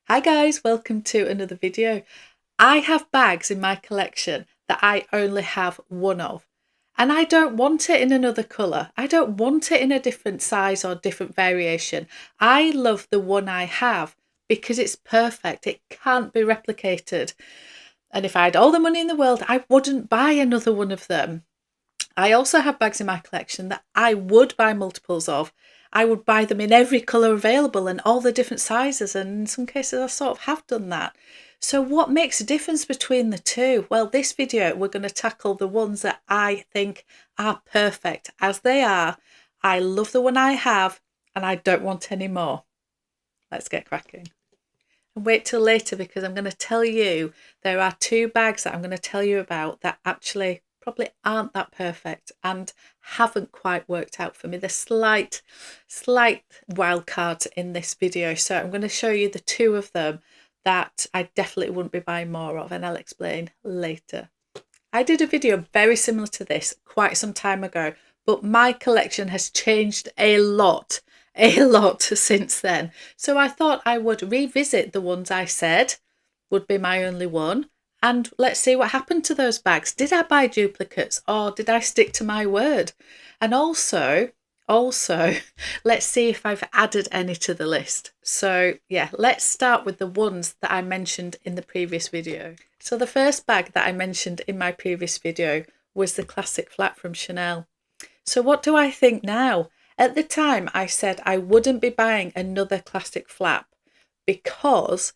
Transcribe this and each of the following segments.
Hi guys, welcome to another video. I have bags in my collection that I only have one of, and I don't want it in another colour. I don't want it in a different size or different variation. I love the one I have because it's perfect. It can't be replicated. And if I had all the money in the world, I wouldn't buy another one of them. I also have bags in my collection that I would buy multiples of. I would buy them in every colour available and all the different sizes, and in some cases I sort of have done that. So what makes a difference between the two? Well, this video we're going to tackle the ones that I think are perfect as they are. I love the one I have and I don't want any more. Let's get cracking. And wait till later because I'm going to tell you there are two bags that I'm going to tell you about that actually probably aren't that perfect and haven't quite worked out for me. The slight wild cards in this video. So I'm going to show you the two of them that I definitely wouldn't be buying more of, and I'll explain later. I did a video very similar to this quite some time ago, but my collection has changed a lot since then. So I thought I would revisit the ones I said would be my only one, and let's see what happened to those bags. Did I buy duplicates or did I stick to my word? And also, let's see if I've added any to the list. So yeah, let's start with the ones that I mentioned in the previous video. So the first bag that I mentioned in my previous video was the classic flap from Chanel. So what do I think now? At the time I said I wouldn't be buying another classic flap because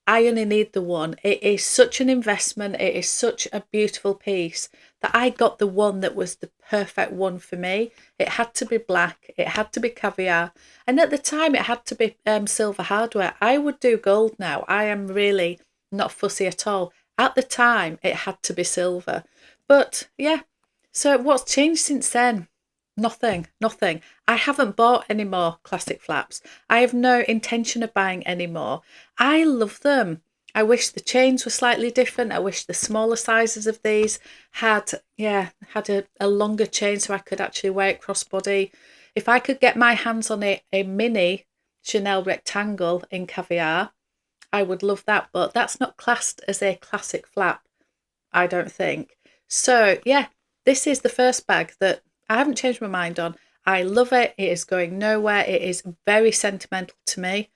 I only need the one. It is such an investment. It is such a beautiful piece that I got the one that was the perfect one for me. It had to be black. It had to be caviar. And at the time it had to be silver hardware. I would do gold now. I am really not fussy at all. At the time it had to be silver. But yeah, so what's changed since then? Nothing. I haven't bought any more classic flaps. I have no intention of buying any more. I love them. I wish the chains were slightly different. I wish the smaller sizes of these had a longer chain so I could actually wear it crossbody. If I could get my hands on a mini Chanel rectangle in caviar, I would love that, but that's not classed as a classic flap, I don't think. So yeah, this is the first bag that I haven't changed my mind on. I love it. It is going nowhere. It is very sentimental to me.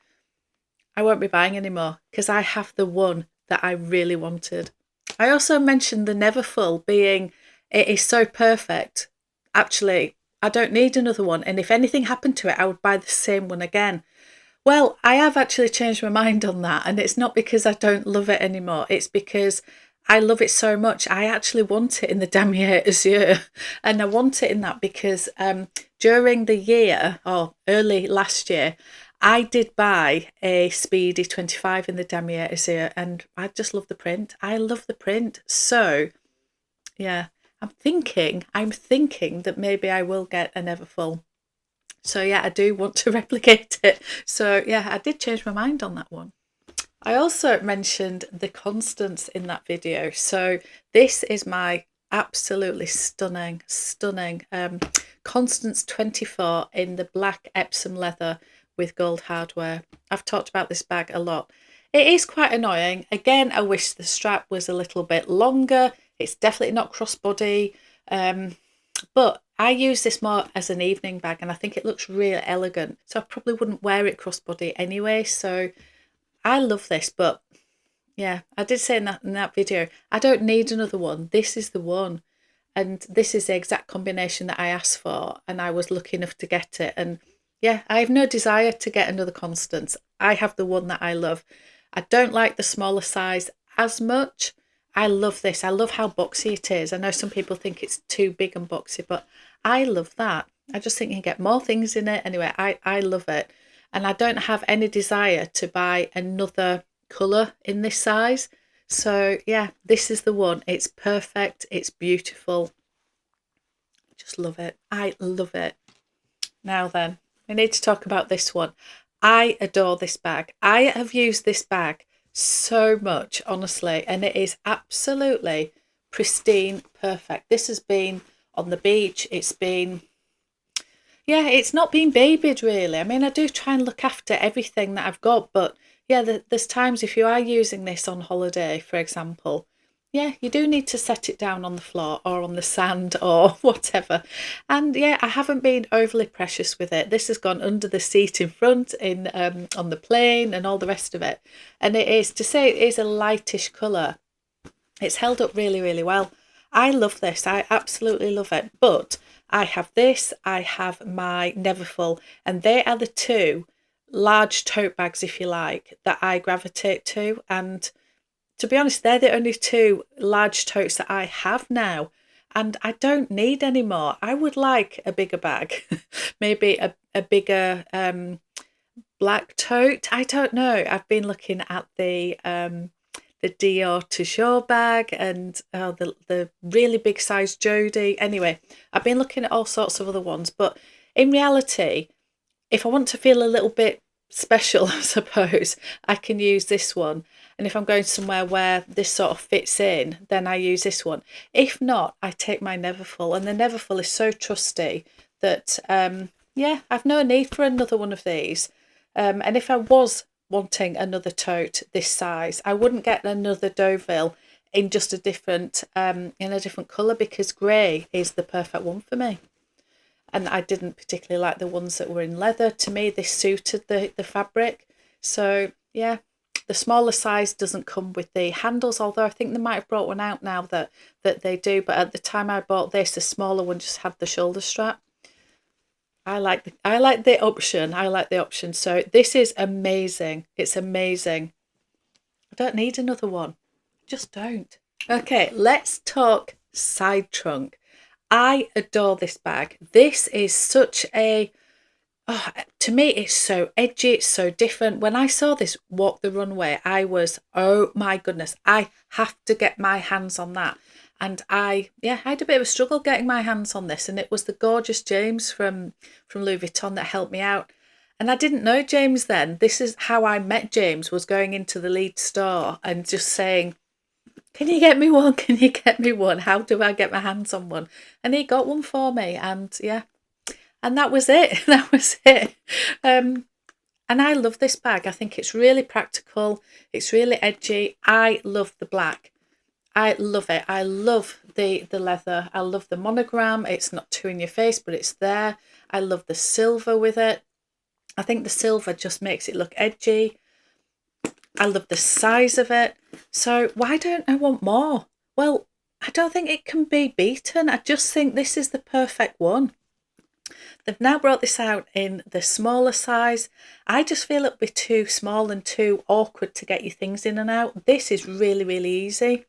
I won't be buying anymore because I have the one that I really wanted. I also mentioned the Neverfull being, it is so perfect. Actually, I don't need another one. And if anything happened to it, I would buy the same one again. Well, I have actually changed my mind on that. And it's not because I don't love it anymore. It's because I love it so much. I actually want it in the Damier Azur, and I want it in that because during the year or early last year, I did buy a Speedy 25 in the Damier Azur, and I just love the print. I love the print. So yeah, I'm thinking that maybe I will get a Neverfull. So yeah, I do want to replicate it. So yeah, I did change my mind on that one. I also mentioned the Constance in that video. So this is my absolutely stunning Constance 24 in the black Epsom leather with gold hardware. I've talked about this bag a lot. It is quite annoying. Again, I wish the strap was a little bit longer. It's definitely not crossbody, but I use this more as an evening bag and I think it looks really elegant. So I probably wouldn't wear it crossbody anyway. So I love this, but yeah, I did say in that video, I don't need another one. This is the one. And this is the exact combination that I asked for. And I was lucky enough to get it. And yeah, I have no desire to get another Constance. I have the one that I love. I don't like the smaller size as much. I love this. I love how boxy it is. I know some people think it's too big and boxy, but I love that. I just think you can get more things in it. Anyway, I love it. And I don't have any desire to buy another colour in this size. So yeah, this is the one. It's perfect. It's beautiful. Just love it. I love it. Now then, we need to talk about this one. I adore this bag. I have used this bag so much, honestly, and it is absolutely pristine, perfect. This has been on the beach. It's been... yeah, it's not been babied really. I mean, I do try and look after everything that I've got, but yeah, there's times if you are using this on holiday, for example, yeah, you do need to set it down on the floor or on the sand or whatever. And yeah, I haven't been overly precious with it. This has gone under the seat in front, in on the plane, and all the rest of it. And it is, to say it is a lightish colour, it's held up really, really well. I love this. I absolutely love it. But I have this, I have my Neverfull, and they are the two large tote bags, if you like, that I gravitate to. And to be honest, they're the only two large totes that I have now. And I don't need any more. I would like a bigger bag, maybe a bigger black tote. I don't know. I've been looking at the Dior Toujours bag and the really big size Jodie. Anyway, I've been looking at all sorts of other ones, but in reality, if I want to feel a little bit special, I suppose, I can use this one. And if I'm going somewhere where this sort of fits in, then I use this one. If not, I take my Neverfull, and the Neverfull is so trusty that yeah, I've no need for another one of these. And if I was wanting another tote this size, I wouldn't get another Deauville in just a different in a different colour, because grey is the perfect one for me. And I didn't particularly like the ones that were in leather. To me, this suited the fabric. So yeah, the smaller size doesn't come with the handles, although I think they might have brought one out now that they do. But at the time I bought this, the smaller one just had the shoulder strap. I like the option. I like the option. So this is amazing. It's amazing. I don't need another one. Just don't. Okay, let's talk side trunk. I adore this bag. This is such a, oh, to me, it's so edgy, it's so different. When I saw this walk the runway, I was, oh my goodness, I have to get my hands on that. And I had a bit of a struggle getting my hands on this. And it was the gorgeous James from Louis Vuitton that helped me out. And I didn't know James then. This is how I met James, was going into the lead store and just saying, can you get me one? Can you get me one? How do I get my hands on one? And he got one for me. And yeah, and that was it. That was it. And I love this bag. I think it's really practical. It's really edgy. I love the black. I love it. I love the leather. I love the monogram. It's not too in your face, but it's there. I love the silver with it. I think the silver just makes it look edgy. I love the size of it. So why don't I want more? Well, I don't think it can be beaten. I just think this is the perfect one. They've now brought this out in the smaller size. I just feel it'll be too small and too awkward to get your things in and out. This is really, really easy.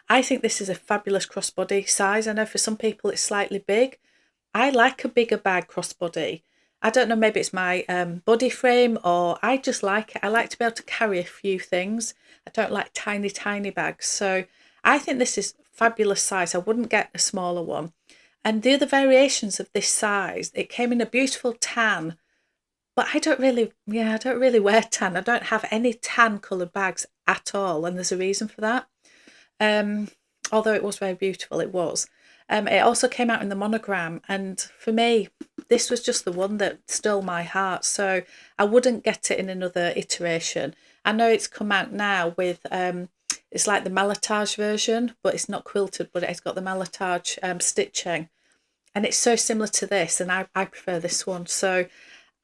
I think this is a fabulous crossbody size. I know for some people it's slightly big. I like a bigger bag crossbody. I don't know, maybe it's my body frame, or I just like it. I like to be able to carry a few things. I don't like tiny, tiny bags. So I think this is fabulous size. I wouldn't get a smaller one. And the other variations of this size, it came in a beautiful tan, but I don't really wear tan. I don't have any tan coloured bags at all. And there's a reason for that. Although it was very beautiful, it was. It also came out in the monogram, and for me, this was just the one that stole my heart. So I wouldn't get it in another iteration. I know it's come out now with, it's like the Malatage version, but it's not quilted, but it's got the Malatage stitching. And it's so similar to this, and I prefer this one. So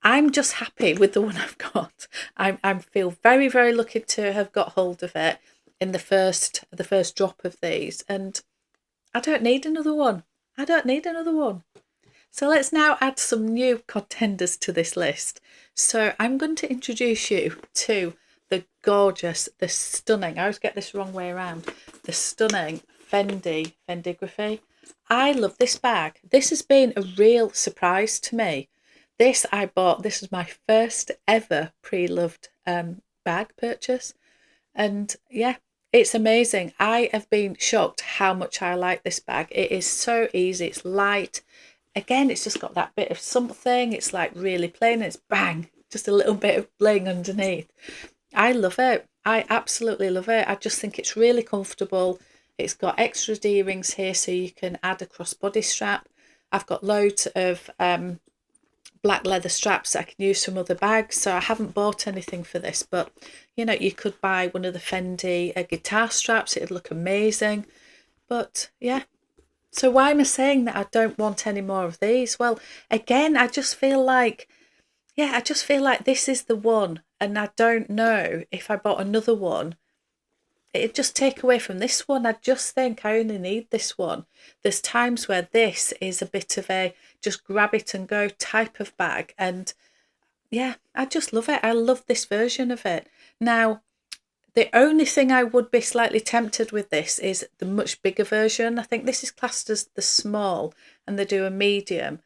I'm just happy with the one I've got. I feel very, very lucky to have got hold of it in the first drop of these, and I don't need another one. I don't need another one. So let's now add some new contenders to this list. So I'm going to introduce you to the gorgeous, the stunning, I always get this wrong way around, the stunning Fendigraphy. I love this bag. This has been a real surprise to me. This I bought, this was my first ever pre-loved bag purchase. And yeah, it's amazing. I have been shocked how much I like this bag. It is so easy. It's light. Again, it's just got that bit of something. It's like really plain. It's bang, just a little bit of bling underneath. I love it. I absolutely love it. I just think it's really comfortable. It's got extra D-rings here so you can add a crossbody strap. I've got loads of black leather straps that I can use from other bags. So I haven't bought anything for this, but you know, you could buy one of the Fendi guitar straps. It'd look amazing. But yeah, so why am I saying that I don't want any more of these? Well, again, I just feel like, yeah, I just feel like this is the one. And I don't know if I bought another one, it'd just take away from this one. I just think I only need this one. There's times where this is a bit of a just grab it and go type of bag. And yeah, I just love it. I love this version of it. Now, the only thing I would be slightly tempted with this is the much bigger version. I think this is classed as the small and they do a medium,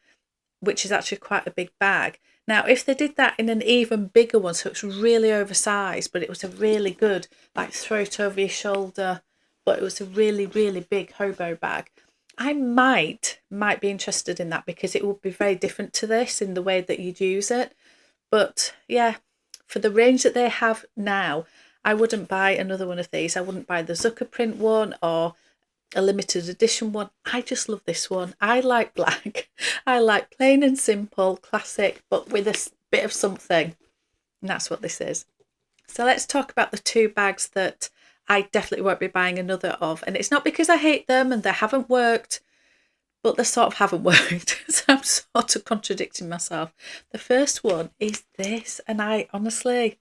which is actually quite a big bag. Now, if they did that in an even bigger one, so it's really oversized, but it was a really good, like throw it over your shoulder, but it was a really, really big hobo bag, I might be interested in that because it would be very different to this in the way that you'd use it. But yeah, for the range that they have now, I wouldn't buy another one of these. I wouldn't buy the Zucker print one or a limited edition one. I just love this one. I like black. I like plain and simple, classic, but with a bit of something. And that's what this is. So let's talk about the two bags that I definitely won't be buying another of. And it's not because I hate them and they haven't worked, but they sort of haven't worked. So I'm sort of contradicting myself. The first one is this. And I honestly,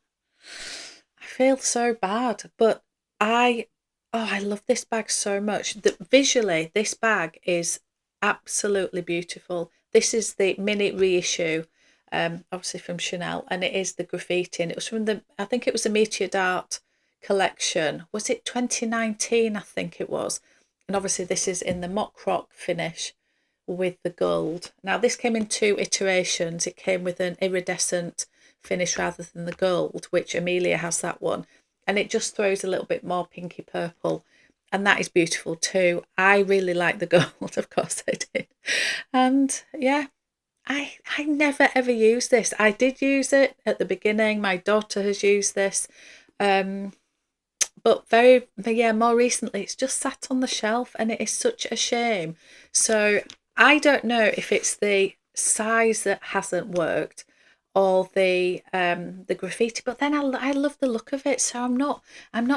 I feel so bad, but I love this bag so much. Visually, this bag is absolutely beautiful. This is the mini reissue, obviously from Chanel, and it is the graffiti. And it was from I think it was the Meteor Dart collection. Was it 2019? I think it was. And obviously this is in the mock rock finish with the gold. Now this came in two iterations. It came with an iridescent finish rather than the gold, which Amelia has that one. And it just throws a little bit more pinky purple, and that is beautiful too. I really like the gold, of course I did. And yeah, I never ever used this. I did use it at the beginning. My daughter has used this, but more recently it's just sat on the shelf, and it is such a shame. So I don't know if it's the size that hasn't worked or the graffiti, but then I love the look of it, so I'm not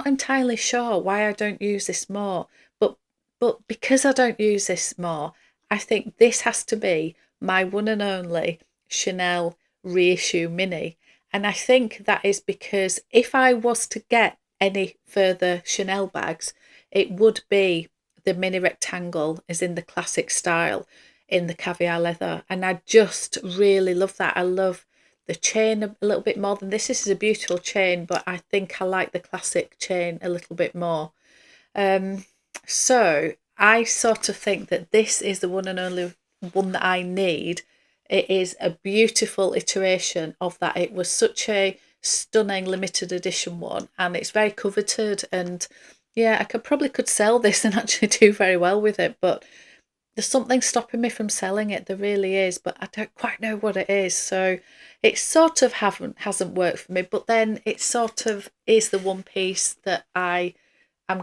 entirely sure why I don't use this more, but because I don't use this more, I think this has to be my one and only Chanel reissue mini. And I think that is because if I was to get any further Chanel bags, it would be the mini rectangle, as in the classic style, in the caviar leather, and I just really love that. I love the chain a little bit more than this. This is a beautiful chain, but I think I like the classic chain a little bit more. So I sort of think that this is the one and only one that I need. It is a beautiful iteration of that. It was such a stunning limited edition one, and it's very coveted. And yeah, I could sell this and actually do very well with it, but there's something stopping me from selling it. There really is, but I don't quite know what it is. So it sort of hasn't worked for me, but then it sort of is the one piece that I'm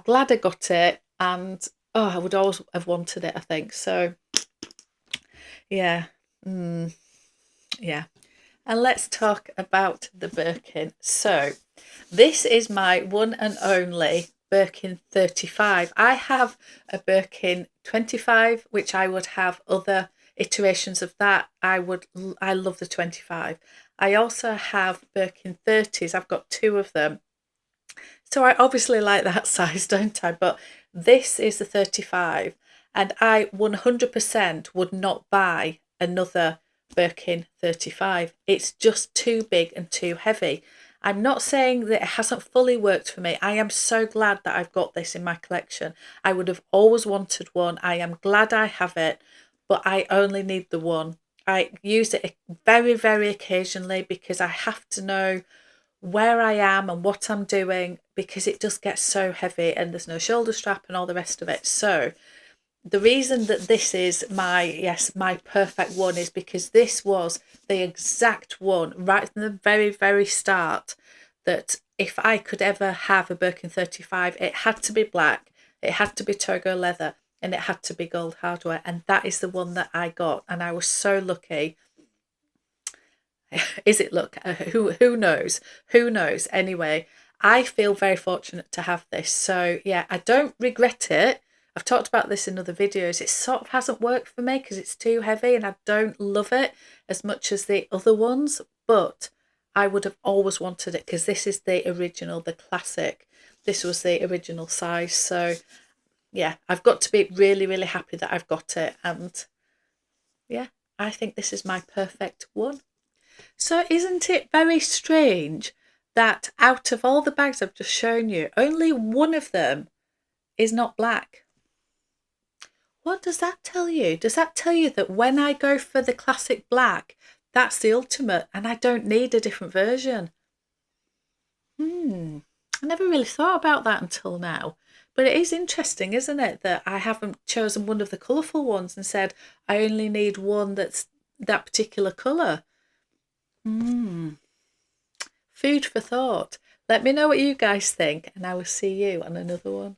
glad I got it, and I would always have wanted it, I think. So yeah. Yeah. And let's talk about the Birkin. So this is my one and only Birkin 35. I have a Birkin 25, which I would have other iterations of that. I love the 25. I also have Birkin 30s. I've got two of them. So I obviously like that size, don't I? But this is the 35, and I 100% would not buy another Birkin 35. It's just too big and too heavy. I'm not saying that it hasn't fully worked for me. I am so glad that I've got this in my collection. I would have always wanted one. I am glad I have it, but I only need the one. I use it very, very occasionally because I have to know where I am and what I'm doing, because it just gets so heavy and there's no shoulder strap and all the rest of it. So the reason that this is my perfect one is because this was the exact one right from the very, very start, that if I could ever have a Birkin 35, it had to be black, it had to be Togo leather, and it had to be gold hardware. And that is the one that I got, and I was so lucky. Is it? Look, who knows? Who knows? Anyway, I feel very fortunate to have this. So yeah, I don't regret it. I've talked about this in other videos. It sort of hasn't worked for me because it's too heavy and I don't love it as much as the other ones. But I would have always wanted it because this is the original, the classic. This was the original size. So yeah, I've got to be really, really happy that I've got it. And yeah, I think this is my perfect one. So isn't it very strange that out of all the bags I've just shown you, only one of them is not black? What does that tell you? Does that tell you that when I go for the classic black, that's the ultimate and I don't need a different version? I never really thought about that until now. But it is interesting, isn't it, that I haven't chosen one of the colourful ones and said I only need one that's that particular colour. Food for thought. Let me know what you guys think, and I will see you on another one.